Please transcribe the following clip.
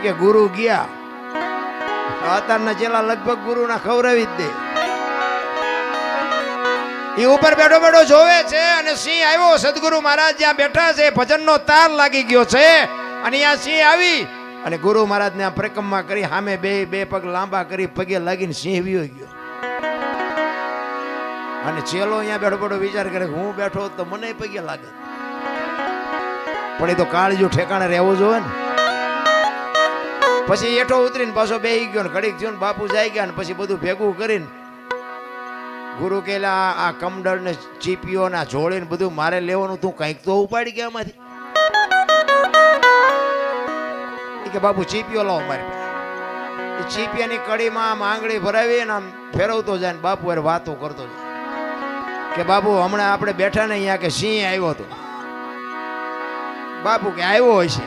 કે ગુરુ ગયા અત્યારના ચેલા લગભગ ગુરુના ખવડાવી જ દે. એ ઉપર બેઠો બેઠો જોવે છે અને સિંહ આવ્યો. સદગુરુ મહારાજ જ્યાં બેઠા છે ભજનનો તાર લાગી ગયો છે અને ત્યાં સિંહ આવી અને ગુરુ મહારાજ ને પરિક્રમા કરી સામે બે પગ લાંબા કરી પગે લાગીને સિંહ વિયો ગયો. અને ચેલો અહીંયા બેઠો બેઠો વિચાર કરે હું બેઠો તો મને પગે લાગે, પણ એ તો કાળજુ ઠેકાણે રહેવું જોઈએ ને. પછી એઠો ઉતરીને પાછો બેહી ગયો ને ઘડીક થયો ને બાપુ જાય ગયા ને પછી બધું ભેગું કરીને ગુરુ કેલા આ કમડળ ને ચીપીઓ ના જોડે ને બધું મારે લેવાનું, તું કઈક તો ઉપાડી ગયા એમાંથી. કે બાપુ ચીપીઓ લાવો મારી પાસે. એ ચીપિયાની કડીમાં આમ આંગળી ભરાવી ને આમ ફેરવતો જાય ને બાપુ અરે વાતો કરતો જાય કે બાપુ હમણાં આપણે બેઠા ને અહીંયા કે સિંહ આવ્યો હતો. બાપુ કે આવ્યો હોય છે.